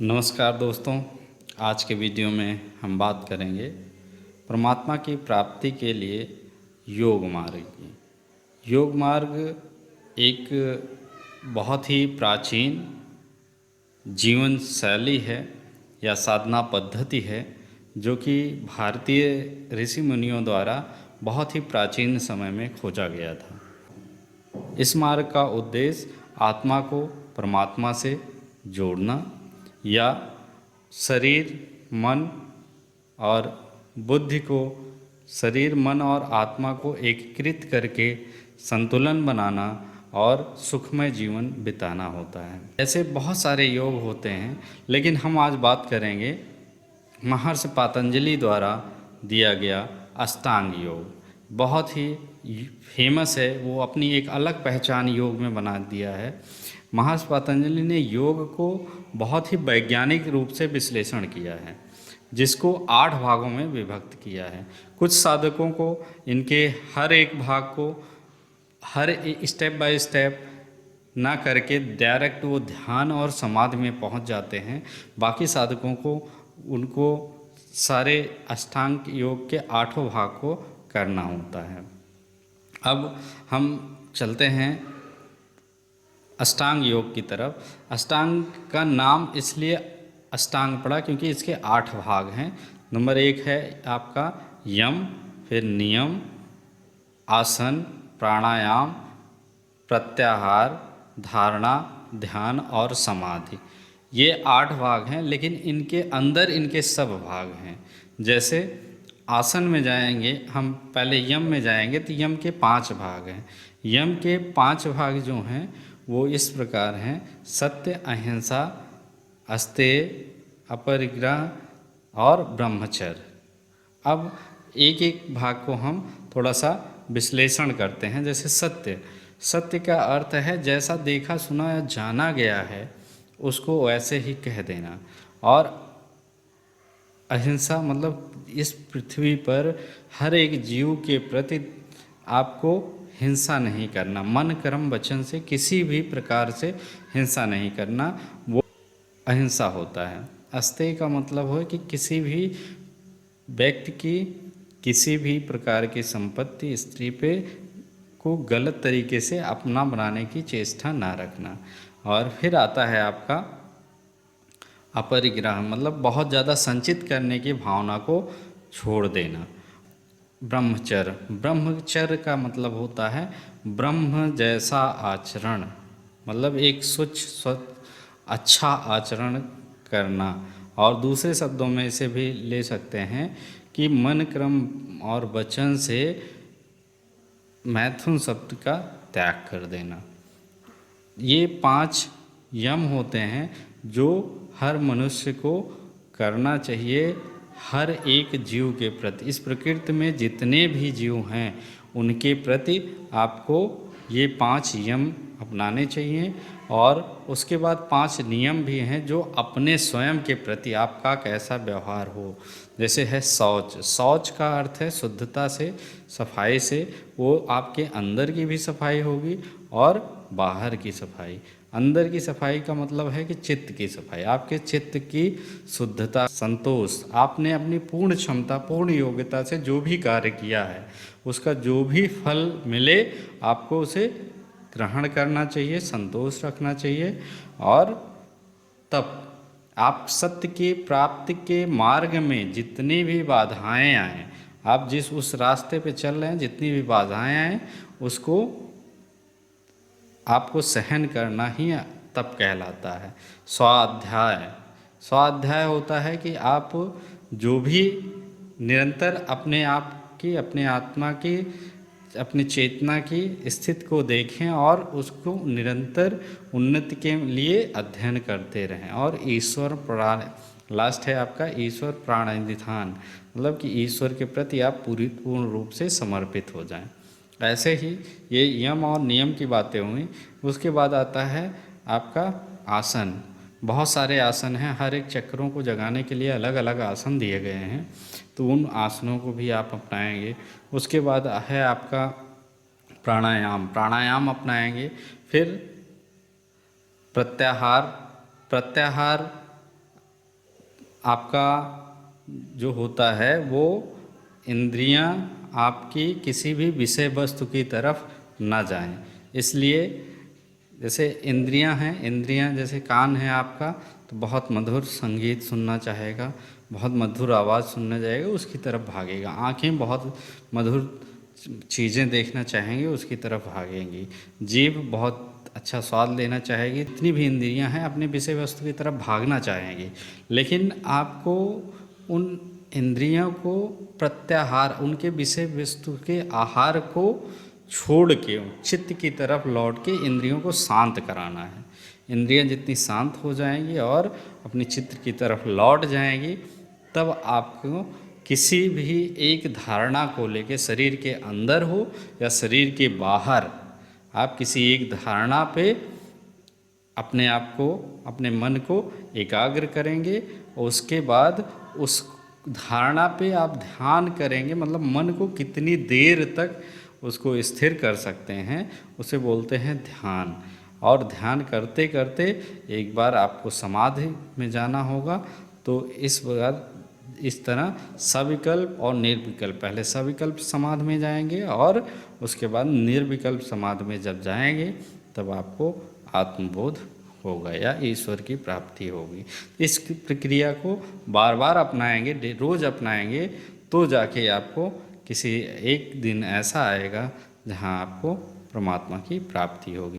नमस्कार दोस्तों। आज के वीडियो में हम बात करेंगे परमात्मा की प्राप्ति के लिए योग मार्ग की। योग मार्ग एक बहुत ही प्राचीन जीवन शैली है या साधना पद्धति है जो कि भारतीय ऋषि मुनियों द्वारा बहुत ही प्राचीन समय में खोजा गया था। इस मार्ग का उद्देश्य आत्मा को परमात्मा से जोड़ना या शरीर, मन और बुद्धि को, शरीर, मन और आत्मा को एकीकृत करके संतुलन बनाना और सुखमय जीवन बिताना होता है। ऐसे बहुत सारे योग होते हैं, लेकिन हम आज बात करेंगे महर्षि पतंजलि द्वारा दिया गया अष्टांग योग। बहुत ही फेमस है, वो अपनी एक अलग पहचान योग में बना दिया है। महर्षि पतंजलि ने योग को बहुत ही वैज्ञानिक रूप से विश्लेषण किया है, जिसको 8 भागों में विभक्त किया है। कुछ साधकों को इनके हर एक भाग को हर स्टेप बाय स्टेप ना करके डायरेक्ट वो ध्यान और समाधि में पहुंच जाते हैं। बाकी साधकों को उनको सारे अष्टांग योग के 8 भाग को करना होता है। अब हम चलते हैं अष्टांग योग की तरफ। अष्टांग का नाम इसलिए अष्टांग पड़ा क्योंकि इसके 8 भाग हैं। नंबर 1 है आपका यम, फिर नियम, आसन, प्राणायाम, प्रत्याहार, धारणा, ध्यान और समाधि। ये 8 भाग हैं, लेकिन इनके अंदर इनके सब भाग हैं। जैसे आसन में जाएंगे हम, पहले यम में जाएंगे तो यम के 5 भाग हैं। यम के 5 भाग जो हैं वो इस प्रकार हैं: सत्य, अहिंसा, अस्तेय, अपरिग्रह और ब्रह्मचर्य। अब एक एक भाग को हम थोड़ा सा विश्लेषण करते हैं। जैसे सत्य, सत्य का अर्थ है जैसा देखा, सुना या जाना गया है उसको वैसे ही कह देना। और अहिंसा मतलब इस पृथ्वी पर हर एक जीव के प्रति आपको हिंसा नहीं करना, मन कर्म वचन से किसी भी प्रकार से हिंसा नहीं करना, वो अहिंसा होता है। अस्तेय का मतलब है कि किसी भी व्यक्ति की किसी भी प्रकार की संपत्ति, स्त्री पे को गलत तरीके से अपना बनाने की चेष्टा ना रखना। और फिर आता है आपका अपरिग्रह, मतलब बहुत ज़्यादा संचित करने की भावना को छोड़ देना। ब्रह्मचर्य, ब्रह्मचर्य का मतलब होता है ब्रह्म जैसा आचरण, मतलब एक स्वच्छ अच्छा आचरण करना। और दूसरे शब्दों में इसे भी ले सकते हैं कि मन क्रम और वचन से मैथुन शब्द का त्याग कर देना। ये 5 यम होते हैं जो हर मनुष्य को करना चाहिए, हर एक जीव के प्रति। इस प्रकृति में जितने भी जीव हैं उनके प्रति आपको ये 5 यम अपनाने चाहिए। और उसके बाद 5 नियम भी हैं जो अपने स्वयं के प्रति आपका कैसा व्यवहार हो। जैसे है शौच, शौच का अर्थ है शुद्धता से, सफाई से। वो आपके अंदर की भी सफाई होगी और बाहर की सफाई। अंदर की सफाई का मतलब है कि चित्त की सफाई, आपके चित्त की शुद्धता, संतोष। आपने अपनी पूर्ण क्षमता, पूर्ण योग्यता से जो भी कार्य किया है उसका जो भी फल मिले आपको उसे ग्रहण करना चाहिए, संतोष रखना चाहिए। और तब आप सत्य की प्राप्ति के मार्ग में जितनी भी बाधाएं आएँ, आप जिस उस रास्ते पे चल रहे हैं, जितनी भी बाधाएं आएँ उसको आपको सहन करना ही तप कहलाता है। स्वाध्याय, स्वाध्याय होता है कि आप जो भी निरंतर अपने आप की, अपने आत्मा की, अपनी चेतना की स्थिति को देखें और उसको निरंतर उन्नति के लिए अध्ययन करते रहें। और ईश्वर प्राण, लास्ट है आपका ईश्वर प्राणाधिष्ठान, मतलब कि ईश्वर के प्रति आप पूर्ण रूप से समर्पित हो जाएं। ऐसे ही ये यम और नियम की बातें हुई। उसके बाद आता है आपका आसन। बहुत सारे आसन हैं, हर एक चक्रों को जगाने के लिए अलग अलग आसन दिए गए हैं, तो उन आसनों को भी आप अपनाएंगे। उसके बाद है आपका प्राणायाम, प्राणायाम अपनाएंगे। फिर प्रत्याहार, प्रत्याहार आपका जो होता है वो इंद्रियां आपकी किसी भी विषय वस्तु की तरफ ना जाएं। इसलिए जैसे इंद्रियां हैं, इंद्रियां जैसे कान है आपका, तो बहुत मधुर संगीत सुनना चाहेगा, बहुत मधुर आवाज़ सुनना जाएगा, उसकी तरफ भागेगा। आँखें बहुत मधुर चीज़ें देखना चाहेंगे, उसकी तरफ भागेंगी। जीभ बहुत अच्छा स्वाद लेना चाहेगी। जितनी भी इंद्रियां हैं अपने विषय वस्तु की तरफ भागना चाहेंगी, लेकिन आपको उन इंद्रियों को प्रत्याहार, उनके विषय वस्तु के आहार को छोड़ के चित्त की तरफ लौट के इंद्रियों को शांत कराना है। इंद्रियां जितनी शांत हो जाएंगी और अपनी चित्त की तरफ लौट जाएंगी, तब आपको किसी भी एक धारणा को लेके, शरीर के अंदर हो या शरीर के बाहर, आप किसी एक धारणा पे अपने आप को, अपने मन को एकाग्र करेंगे और उसके बाद उस धारणा पे आप ध्यान करेंगे। मतलब मन को कितनी देर तक उसको स्थिर कर सकते हैं, उसे बोलते हैं ध्यान। और ध्यान करते करते एक बार आपको समाधि में जाना होगा। तो इस तरह सविकल्प और निर्विकल्प, पहले सविकल्प समाधि में जाएंगे और उसके बाद निर्विकल्प समाधि में जब जाएंगे तब आपको आत्मबोध होगा या ईश्वर की प्राप्ति होगी। इस प्रक्रिया को बार बार अपनाएंगे, रोज़ अपनाएंगे, तो जाके आपको किसी एक दिन ऐसा आएगा जहाँ आपको परमात्मा की प्राप्ति होगी।